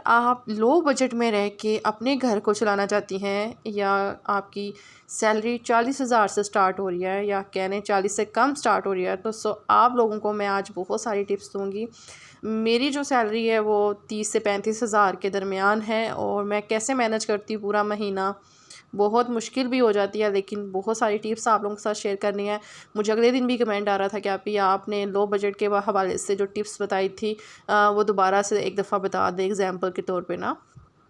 आप low budget में रह के अपने घर को चलाना चाहती हैं, या आपकी सैलरी 40,000 से स्टार्ट हो रही है, या कहने 40 से कम स्टार्ट हो रही है, तो आप लोगों को मैं आज बहुत सारी टिप्स दूंगी। मेरी जो सैलरी है वो 30 से 35,000 के दरमियान है, और मैं कैसे मैनेज करती हूँ पूरा महीना, बहुत मुश्किल भी हो जाती है, लेकिन बहुत सारी टिप्स आप लोगों के साथ शेयर करनी है। मुझे अगले दिन भी कमेंट आ रहा था कि आपने लो बजट के हवाले से जो टिप्स बताई थी वो दोबारा से एक दफ़ा बता दें एग्जाम्पल के तौर पे ना।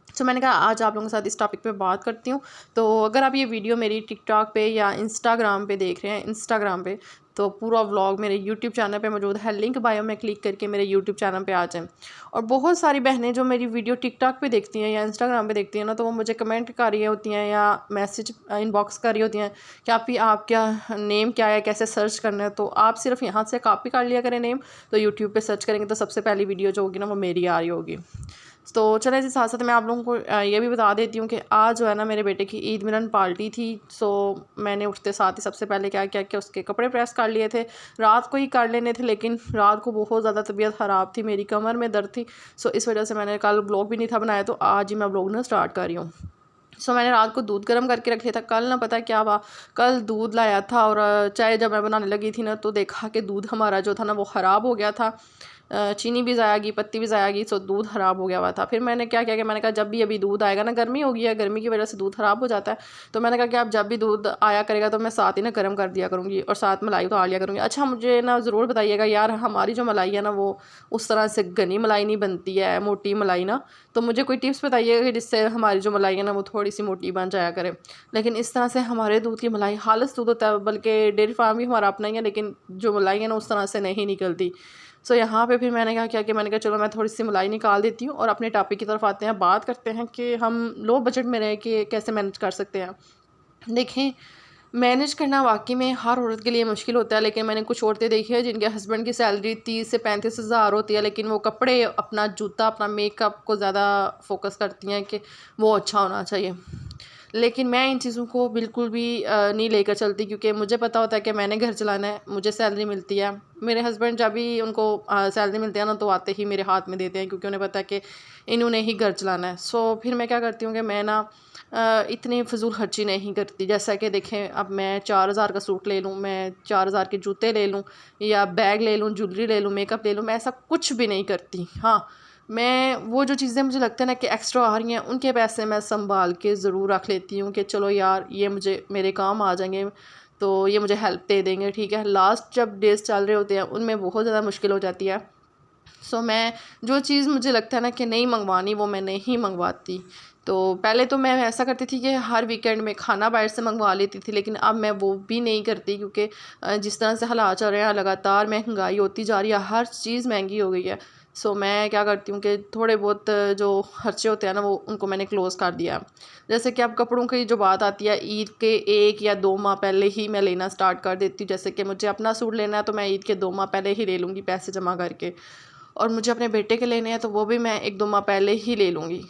तो मैंने कहा आज आप लोगों के साथ इस टॉपिक पे बात करती हूँ। तो अगर आप ये वीडियो मेरी टिकटॉक पे या इंस्टाग्राम पे देख रहे हैं, इंस्टाग्राम पे, तो पूरा व्लॉग मेरे यूट्यूब चैनल पे मौजूद है, लिंक बायो में क्लिक करके मेरे यूट्यूब चैनल पे आ जाएं। और बहुत सारी बहनें जो मेरी वीडियो टिकटॉक पे देखती हैं या इंस्टाग्राम पे देखती हैं ना, तो वो मुझे कमेंट कर रही होती हैं या मैसेज इनबॉक्स कर रही होती हैं कि आप क्या नेम क्या है, कैसे सर्च करना है। तो आप सिर्फ यहाँ से कॉपी कर लिया करें नेम, तो यूट्यूब पे सर्च करेंगे तो सबसे पहली वीडियो जो होगी ना वो मेरी आ रही होगी। तो चले इसी साथ साथ मैं आप लोगों को ये भी बता देती हूँ कि आज जो है ना मेरे बेटे की ईद मिलन पार्टी थी। सो मैंने उठते साथ ही सबसे पहले क्या किया कि उसके कपड़े प्रेस कर लिए थे। रात को ही कर लेने थे, लेकिन रात को बहुत ज़्यादा तबीयत ख़राब थी, मेरी कमर में दर्द थी। सो इस वजह से मैंने कल ब्लॉग भी नहीं था बनाया, तो आज ही मैं ब्लॉग ना स्टार्ट कर रही हूँ। मैंने रात को दूध गर्म करके रख लिया था। कल ना पता क्या हुआ, कल दूध लाया था और चाय जब मैं बनाने लगी थी ना, तो देखा कि दूध हमारा जो था ना वो ख़राब हो गया था। चीनी भी ज़ाया गई, पत्ती भी ज़ाया गई, सो दूध ख़राब हो गया हुआ था। फिर मैंने क्या किया कि मैंने कहा जब भी अभी दूध आएगा ना, गर्मी हो गई है, गर्मी की वजह से दूध ख़राब हो जाता है, तो मैंने कहा कि आप जब भी दूध आया करेगा तो मैं साथ ही ना गर्म कर दिया करूँगी और साथ मलाई उतार लिया करूँगी। अच्छा मुझे ना ज़रूर बताइएगा यार, हमारी जो मलाई है ना वो उस तरह से घनी मलाई नहीं बनती है, मोटी मलाई ना। तो मुझे कोई टिप्स बताइएगा कि जिससे हमारी जो मलाई है ना वो थोड़ी सी मोटी बन जाया करे। लेकिन इस तरह से हमारे दूध की मलाई खालिस दूध होता है, बल्कि डेयरी फार्म भी हमारा अपना ही है, लेकिन जो मलाई है ना उस तरह से नहीं निकलती। यहाँ पे फिर मैंने क्या किया कि मैंने कहा चलो मैं थोड़ी सी मलाई निकाल देती हूँ और अपने टॉपिक की तरफ आते हैं। बात करते हैं कि हम लो बजट में रह के कैसे मैनेज कर सकते हैं। देखें, मैनेज करना वाकई में हर औरत के लिए मुश्किल होता है, लेकिन मैंने कुछ औरतें देखी है जिनके हस्बैंड की सैलरी 30 से 35,000 होती है, लेकिन वो कपड़े, अपना जूता, अपना मेकअप को ज़्यादा फोकस करती हैं कि वो अच्छा होना चाहिए। लेकिन मैं इन चीज़ों को बिल्कुल भी नहीं लेकर चलती, क्योंकि मुझे पता होता है कि मैंने घर चलाना है, मुझे सैलरी मिलती है। मेरे हस्बैंड जब भी उनको सैलरी मिलती है ना, तो आते ही मेरे हाथ में देते हैं, क्योंकि उन्हें पता है कि इन्होंने ही घर चलाना है। फिर मैं क्या करती हूँ कि मैं ना इतनी फ़िज़ूल खर्ची नहीं करती। जैसा कि देखें, अब मैं 4,000 का सूट ले लूँ, मैं 4,000 के जूते ले लूँ, या बैग ले लूँ, ज्वेलरी ले लूँ, मेकअप ले लूँ, मैं ऐसा कुछ भी नहीं करती। हाँ, मैं वो जो चीज़ें मुझे लगता है ना कि एक्स्ट्रा आ रही हैं, उनके पैसे मैं संभाल के ज़रूर रख लेती हूँ कि चलो यार ये मुझे मेरे काम आ जाएंगे, तो ये मुझे हेल्प दे देंगे, ठीक है। लास्ट जब डेज़ चल रहे होते हैं उनमें बहुत ज़्यादा मुश्किल हो जाती है। मैं जो चीज़ मुझे लगता है ना कि नहीं मंगवानी, वो मैं नहीं मंगवाती। तो पहले तो मैं ऐसा करती थी कि हर वीकेंड में खाना बाहर से मंगवा लेती थी, लेकिन अब मैं वो भी नहीं करती, क्योंकि जिस तरह से हालात चल रहे हैं, लगातार महंगाई होती जा रही है, हर चीज़ महंगी हो गई है। मैं क्या करती हूँ कि थोड़े बहुत जो खर्चे होते हैं ना वो उनको मैंने क्लोज़ कर दिया है। जैसे कि अब कपड़ों की जो बात आती है, ईद के 1 या 2 माह पहले ही मैं लेना स्टार्ट कर देती हूँ। जैसे कि मुझे अपना सूट लेना है तो मैं ईद के 2 माह पहले ही ले लूँगी पैसे जमा करके, और मुझे अपने बेटे के लेने हैं तो वो भी मैं 1-2 माह पहले ही ले लूँगी।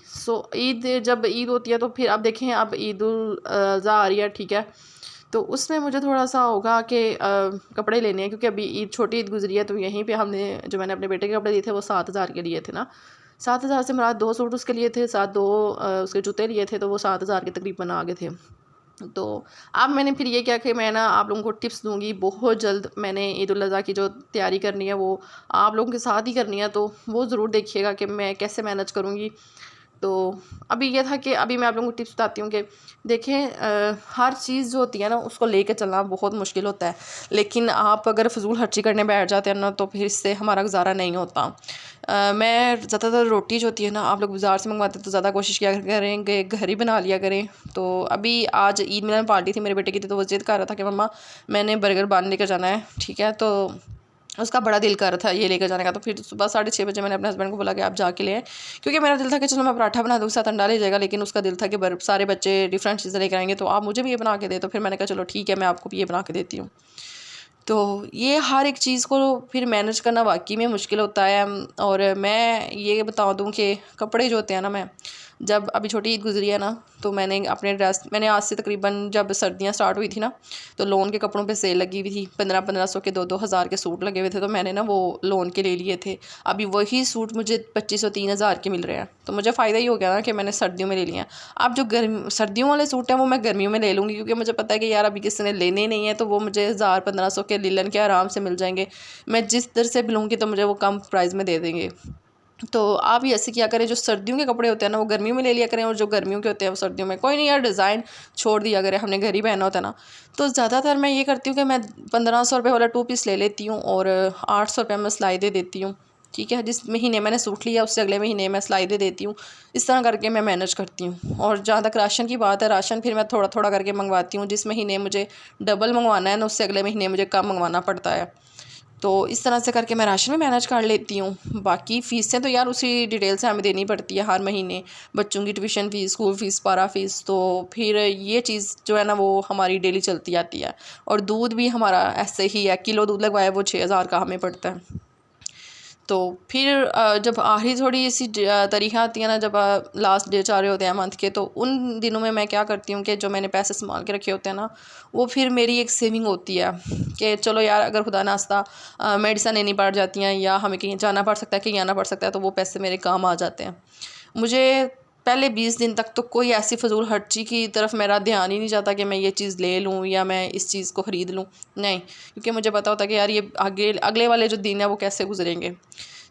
ईद, जब ईद होती है तो फिर अब देखें, अब ईद उल अज़हा आ रही है, ठीक है। तो उसमें मुझे थोड़ा-सा होगा कि कपड़े लेने हैं, क्योंकि अभी छोटी ईद गुज़री है, तो यहीं पे जो मैंने अपने बेटे के कपड़े लिए थे वो 7,000 के लिए थे ना। 7,000 से मुराद 2 सूट उसके लिए थे, साथ 2 उसके जूते लिए थे, तो वो 7,000 के तकरीबन आ गए थे। तो अब मैंने फिर ये किया कि मैं ना आप लोगों को टिप्स दूँगी बहुत जल्द। मैंने ईद उल अज़हा की जो तैयारी करनी है वो आप लोगों के साथ ही करनी है, तो वो ज़रूर देखिएगा कि मैं कैसे मैनेज करूँगी। तो अभी ये था कि अभी मैं आप लोगों को टिप्स बताती हूँ कि देखें, हर चीज़ जो होती है ना उसको लेके चलना बहुत मुश्किल होता है, लेकिन आप अगर फ़िज़ूल खर्ची करने बैठ जाते हैं ना, तो फिर इससे हमारा गुजारा नहीं होता। मैं ज़्यादातर रोटी जो होती है ना, आप लोग बाज़ार से मंगवाते हैं तो ज़्यादा कोशिश किया करें कि घर ही बना लिया करें। तो अभी आज ईद मिलन पार्टी थी मेरे बेटे की थी, तो वो ज़िद कर रहा था कि मम्मा मैंने बर्गर बन लेकर जाना है, ठीक है। तो उसका बड़ा दिल कर रहा था ये लेकर जाने का, तो फिर सुबह 6:30 बजे मैंने अपने हस्बैंड को बोला कि आप जाके ले आए, क्योंकि मेरा दिल था कि चलो मैं पराठा बना दूँ, साथ अंडा ले जाएगा, लेकिन उसका दिल था कि सारे बच्चे डिफरेंट चीज़ें लेकर आएंगे, तो आप मुझे भी ये बना के दे। तो फिर मैंने कहा चलो ठीक है, मैं आपको भी ये बना के देती हूँ। तो ये हर एक चीज़ को फिर मैनेज करना वाकई में मुश्किल होता है। और मैं ये बता दूं कि कपड़े जो होते हैं ना, मैं जब अभी छोटी ईद गुजरी है ना, तो मैंने आज से तकरीबन जब सर्दियां स्टार्ट हुई थी ना, तो लोन के कपड़ों पे सेल लगी हुई थी। 1500 के 2-2 हज़ार के सूट लगे हुए थे, तो मैंने ना वो लोन के ले लिए थे। अभी वही सूट मुझे 2500-3000 के मिल रहे हैं, तो मुझे फ़ायदा ही हो गया ना कि मैंने सर्दियों में ले लिया। अब जो सर्दियों वाले सूट हैं वो मैं गर्मियों में ले लूँगी, क्योंकि मुझे पता है कि यार अभी किसी ने लेने नहीं है, तो वो मुझे 1000-1500 के लिलन के आराम से मिल जाएंगे। मैं जिस दर से भी लूँगी तो मुझे वो कम प्राइस में दे देंगे। तो आप भी ऐसे किया करें, जो सर्दियों के कपड़े होते हैं ना वो गर्मियों में ले लिया करें, और जो गर्मियों के होते हैं वो सर्दियों में। कोई नहीं यार, डिज़ाइन छोड़ दिया करें, हमने घर ही पहना होता है ना। तो ज़्यादातर मैं ये करती हूँ कि मैं 1500 रुपये वाला 2 पीस ले लेती हूँ, और 800 रुपये में सिलाई दे देती हूँ। ठीक है, जिस महीने मैंने सूट लिया उससे अगले महीने मैं सिलाई दे देती हूँ। इस तरह करके मैं मैनेज करती हूँ। और जहाँ तक राशन की बात है, राशन फिर मैं थोड़ा थोड़ा करके मंगवाती हूँ। जिस महीने मुझे डबल मंगवाना है ना, उससे अगले महीने मुझे कम मंगवाना पड़ता है। तो इस तरह से करके मैं राशन भी मैनेज कर लेती हूँ। बाकी फ़ीसें तो यार उसी डिटेल से हमें देनी पड़ती है हर महीने। बच्चों की ट्यूशन फ़ीस, स्कूल फ़ीस, पारा फ़ीस, तो फिर ये चीज़ जो है ना वो हमारी डेली चलती आती है। और दूध भी हमारा ऐसे ही है, किलो दूध लगवाया वो 6000 का हमें पड़ता है। तो फिर जब आखिरी थोड़ी ऐसी तारीखें आती हैं ना, जब लास्ट डे आ रहे होते हैं मंथ के, तो उन दिनों में मैं क्या करती हूँ कि जो मैंने पैसे संभाल के रखे होते हैं ना, वो फिर मेरी एक सेविंग होती है कि चलो यार, अगर खुदा नास्ता मेडिसिन लेनी पड़ जाती हैं, या हमें कहीं जाना पड़ सकता है, कहीं आना पड़ सकता है, तो वो पैसे मेरे काम आ जाते हैं। मुझे पहले 20 दिन तक तो कोई ऐसी फजूल खर्ची की तरफ मेरा ध्यान ही नहीं जाता कि मैं ये चीज़ ले लूँ या मैं इस चीज़ को ख़रीद लूँ, नहीं, क्योंकि मुझे पता होता है कि यार ये आगे अगले वाले जो दिन है वो कैसे गुजरेंगे।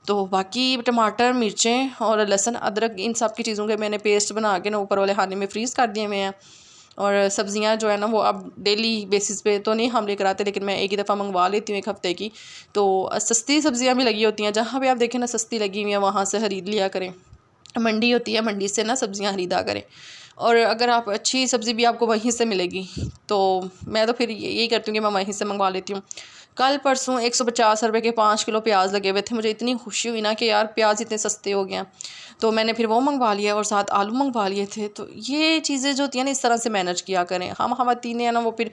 तो बाकी टमाटर, मिर्चें और लहसुन, अदरक, इन सब की चीज़ों के मैंने पेस्ट बना के ना ऊपर वाले खाने में फ्रीज़ कर दिए हुए हैं। और सब्ज़ियाँ जो है ना वो अब डेली बेसिस पे तो नहीं हम लेकर आते, लेकिन मैं एक ही दफ़ा मंगवा लेती हूँ 1 हफ़्ते की। तो सस्ती सब्ज़ियाँ भी लगी होती हैं, जहाँ भी आप देखें ना सस्ती लगी हुई हैं वहाँ से ख़रीद लिया करें। मंडी होती है, मंडी से ना सब्ज़ियाँ ख़रीदा करें। और अगर आप अच्छी सब्ज़ी भी आपको वहीं से मिलेगी, तो मैं तो फिर यही करती हूँ कि मैं वहीं से मंगवा लेती हूँ। कल परसों 150 रुपये के 5 किलो प्याज लगे हुए थे। मुझे इतनी खुशी हुई ना कि यार प्याज इतने सस्ते हो गए हैं, तो मैंने फिर वो मंगवा लिया और साथ आलू मंगवा लिए थे। तो ये चीज़ें जो होती हैं ना, इस तरह से मैनेज किया करें। हम ख़वातीन हैं ना, वो फिर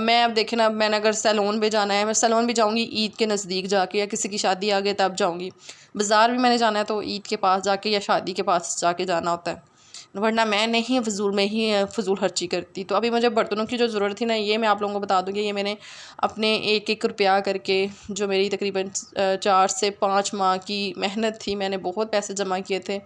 मैं अब देखें ना, मैंने अगर सैलून पे जाना है, मैं सैलून भी जाऊँगी ईद के नज़दीक जाके, या किसी की शादी आ गई तब जाऊँगी। बाज़ार भी मैंने जाना है तो ईद के पास जाके या शादी के पास जाके जाना होता है, वरना मैं नहीं फ़िज़ूल में ही फ़िज़ूल खर्ची करती। तो अभी मुझे बर्तनों की जो ज़रूरत थी ना, ये मैं आप लोगों को बता दूँगी। ये मैंने अपने 1-1 रुपया करके, जो मेरी तकरीबन 4 से 5 माह की मेहनत थी, मैंने बहुत पैसे जमा किए थे।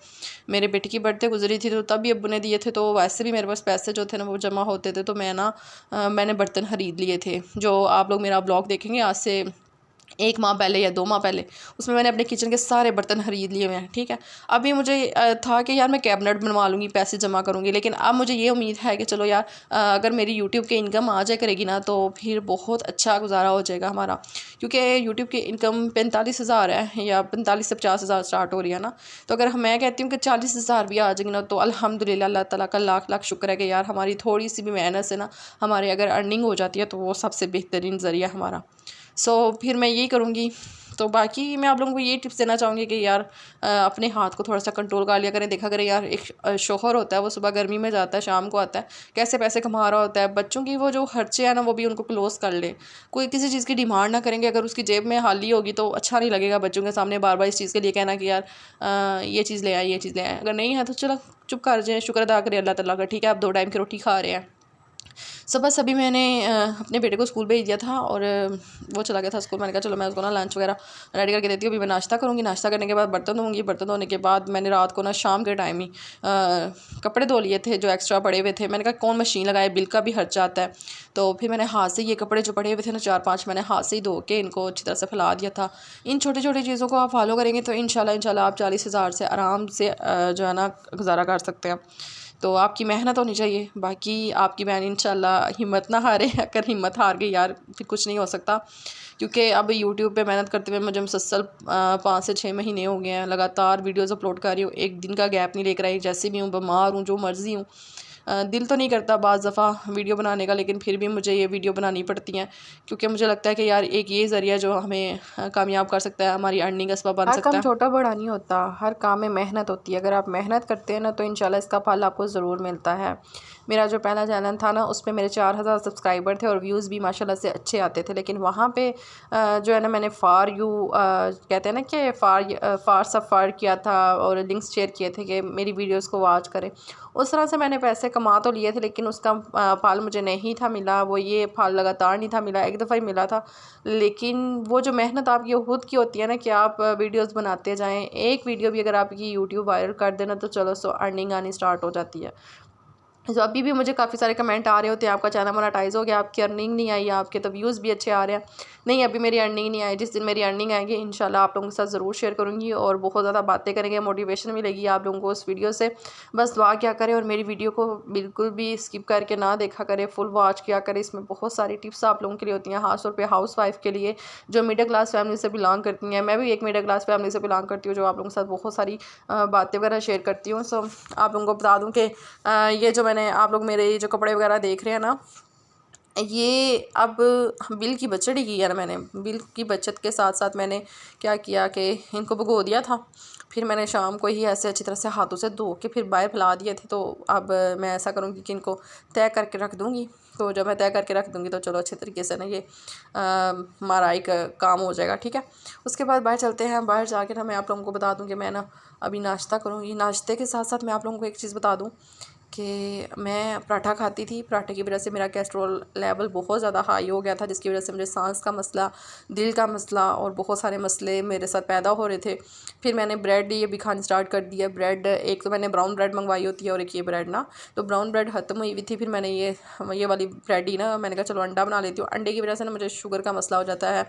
मेरे बेटे की बर्थडे गुजरी थी तो तब भी अब्बू ने दिए थे, तो वैसे भी मेरे पास पैसे जो थे ना वो जमा होते थे। तो मैंने बर्तन ख़रीद लिए थे। जो आप लोग मेरा ब्लॉग देखेंगे आज से 1 माह पहले या 2 माह पहले, उसमें मैंने अपने किचन के सारे बर्तन ख़रीद लिए हुए हैं। ठीक है, अभी मुझे था कि यार मैं कैबिनेट बनवा लूँगी, पैसे जमा करूँगी, लेकिन अब मुझे ये उम्मीद है कि चलो यार, अगर मेरी यूट्यूब की इनकम आ जाया करेगी ना, तो फिर बहुत अच्छा गुजारा हो जाएगा हमारा। क्योंकि यूट्यूब की इनकम 45,000 है, या 45 से 50,000 स्टार्ट हो रही है ना। तो अगर मैं कहती हूँ कि 40,000 भी आ जाएंगे ना, तो अल्हम्दुलिल्लाह, अल्लाह ताला का लाख लाख शुक्र है कि यार हमारी थोड़ी सी भी मेहनत से ना हमारे अगर अर्निंग हो जाती है, तो वो सबसे बेहतरीन ज़रिया हमारा। फिर मैं यही करूँगी। तो बाकी मैं आप लोगों को ये टिप्स देना चाहूँगी कि यार, अपने हाथ को थोड़ा सा कंट्रोल कर लिया करें। देखा करें यार, एक शौहर होता है, वो सुबह गर्मी में जाता है, शाम को आता है, कैसे पैसे कमा रहा होता है। बच्चों की वो जो खर्चे हैं ना, वो भी उनको क्लोज कर ले। कोई किसी चीज़ की डिमांड ना करेंगे, अगर उसकी जेब में हाली होगी तो अच्छा नहीं लगेगा बच्चों के सामने बार बार इस चीज़ के लिए कहना कि यार ये चीज़ ले आए, ये चीज़ ले आए। अगर नहीं है तो चलो चुप कर जाए, शुक्र अदा करें अल्लाह ताला का। ठीक है, आप 2 टाइम की रोटी खा रहे हैं। सुबह सभी मैंने अपने बेटे को स्कूल भेज दिया था, और वो चला गया था स्कूल। मैंने कहा चलो मैं उसको ना लंच वगैरह रेडी करके देती हूँ। अभी मैं नाश्ता करूँगी, नाश्ता करने के बाद बर्तन धोऊँगी, बर्तन धोने के बाद मैंने रात को ना शाम के टाइम ही कपड़े धो लिए थे जो एक्स्ट्रा पड़े हुए थे। मैंने कहा कौन मशीन लगाए, बिल का भी खर्चा आता है। तो फिर मैंने हाथ से ये कपड़े जो पड़े हुए थे ना 4-5, मैंने हाथ से ही धो के इनको अच्छी तरह से फैला दिया था। इन छोटी छोटी चीज़ों को आप फॉलो करेंगे तो इंशाल्लाह आप 40,000 से आराम से जो है ना गुजारा कर सकते हैं। तो आपकी मेहनत होनी चाहिए। बाकी आपकी बहन इंशाल्लाह हिम्मत ना हारे। अगर हिम्मत हार गई यार, फिर कुछ नहीं हो सकता। क्योंकि अब यूट्यूब पे मेहनत करते हुए मुझे मुसलसल 5 से 6 महीने हो गए हैं, लगातार वीडियोज़ अपलोड कर रही हूँ, एक दिन का गैप नहीं लेकर आई। जैसे भी हूँ, बीमार हूँ, जो मर्ज़ी हूँ, दिल तो नहीं करता बाज़ दफ़ा वीडियो बनाने का, लेकिन फिर भी मुझे ये वीडियो बनानी पड़ती हैं क्योंकि मुझे लगता है कि यार एक ये ज़रिया जो हमें कामयाब कर सकता है, हमारी अर्निंग का सबब बन हर सकता काम है। छोटा बड़ा नहीं होता, हर काम में मेहनत होती है। अगर आप मेहनत करते हैं ना तो इंशाल्लाह इसका फल आपको ज़रूर मिलता है। मेरा जो पहला चैनल था ना उसपे मेरे 4000 सब्सक्राइबर थे और व्यूज़ भी माशाल्लाह से अच्छे आते थे, लेकिन वहाँ पे जो है ना मैंने फॉर यू कहते हैं ना कि फॉर सब फॉर किया था और लिंक्स शेयर किए थे कि मेरी वीडियोज़ को वॉच करें। उस तरह से मैंने पैसे कमा तो लिए थे, लेकिन उसका फल मुझे नहीं था मिला, वो ये फल लगातार नहीं था मिला, एक दफ़ा ही मिला था। लेकिन वो जो मेहनत आपकी खुद की होती है ना कि आप वीडियोस बनाते जाएं, एक वीडियो भी अगर आपकी यूट्यूब वायरल कर देना तो चलो सो अर्निंग आनी स्टार्ट हो जाती है। तो अभी भी मुझे काफ़ी सारे कमेंट आ रहे होते हैं आपका चैनल मोनेटाइज हो गया, आपकी अर्निंग नहीं आई, आपके तो व्यूज़ भी अच्छे आ रहे हैं। नहीं, अभी मेरी अर्निंग नहीं आई। जिस दिन मेरी अर्निंग आएगी इंशाल्लाह आप लोगों के साथ ज़रूर शेयर करूँगी और बहुत ज़्यादा बातें करेंगे, मोटिवेशन मिलेगी आप लोगों को उस वीडियो से। बस दुआ क्या करें और मेरी वीडियो को बिल्कुल भी स्किप करके ना देखा करें, फुल वॉच किया करें। इसमें बहुत सारी टिप्स आप लोगों के लिए होती हैं, ख़ास तौर पर हाउस वाइफ के लिए जो मिडिल क्लास फैमिली से बिलोंग करती हैं। मैं भी एक मिडिल क्लास फैमिली से बिलोंग करती हूँ जो आप लोगों के साथ बहुत सारी बातें वगैरह शेयर करती हूँ। सो आप लोगों को बता दूँ कि ये जो मैंने आप लोग मेरे ये जो कपड़े वगैरह देख रहे हैं ना, ये अब बिल की बचत ही की है ना मैंने। बिल की बचत के साथ साथ मैंने क्या किया कि इनको भिगो दिया था, फिर मैंने शाम को ही ऐसे अच्छी तरह से हाथों से धो के फिर बाहर फैला दिए थे। तो अब मैं ऐसा करूँगी कि इनको तय करके रख दूँगी। तो जब मैं तय करके रख दूँगी तो चलो अच्छे तरीके से ना ये हमारा एक काम हो जाएगा, ठीक है। उसके बाद बाहर चलते हैं। बाहर जाके ना मैं आप लोगों को बता दूँ कि मैं ना अभी नाश्ता करूँगी। नाश्ते के साथ साथ मैं आप लोगों को एक चीज़ बता दूँ कि मैं पराठा खाती थी। पराठे की वजह से मेरा कोलेस्ट्रॉल लेवल बहुत ज़्यादा हाई हो गया था, जिसकी वजह से मुझे सांस का मसला, दिल का मसला और बहुत सारे मसले मेरे साथ पैदा हो रहे थे। फिर मैंने ब्रेड ये भी खानी स्टार्ट कर दिया। ब्रेड एक तो मैंने ब्राउन ब्रेड मंगवाई होती है और एक ये ब्रेड ना, तो ब्राउन ब्रेड ख़त्म हुई हुई थी। फिर मैंने ये वाली ब्रेड ही ना मैंने कहा चलो अंडा बना लेती हूँ। अंडे की वजह से ना मुझे शुगर का मसला हो जाता है,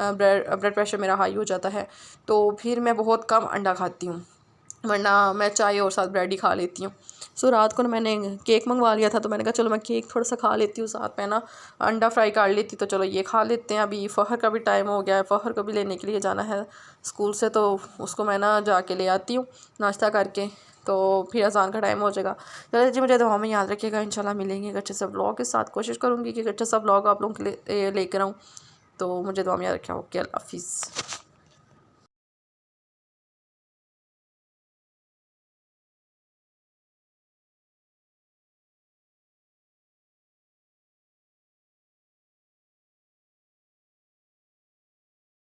ब्लड प्रेशर मेरा हाई हो जाता है, तो फिर मैं बहुत कम अंडा खाती हूँ, वरना मैं चाय और साथ ब्रेड ही खा लेती हूँ। सो रात को ना मैंने केक मंगवा लिया था, तो मैंने कहा चलो मैं केक थोड़ा सा खा लेती हूँ, साथ में ना अंडा फ्राई कर लेती, तो चलो ये खा लेते हैं। अभी फ़हर का भी टाइम हो गया है, फ़हर को भी लेने के लिए जाना है स्कूल से, तो उसको मैं ना जाके ले आती हूँ नाश्ता करके, तो फिर अज़ान का टाइम हो जाएगा। चलो जी, मुझे दुआ में याद रखिएगा। इंशाल्लाह मिलेंगे एक अच्छे से व्लॉग के साथ। कोशिश करूँगी कि एक अच्छा सा व्लॉग आप लोगों के लिए लेकर आऊँ। तो मुझे दुआ में याद रखिएगा। ओके, अल्लाह हाफ़िज़।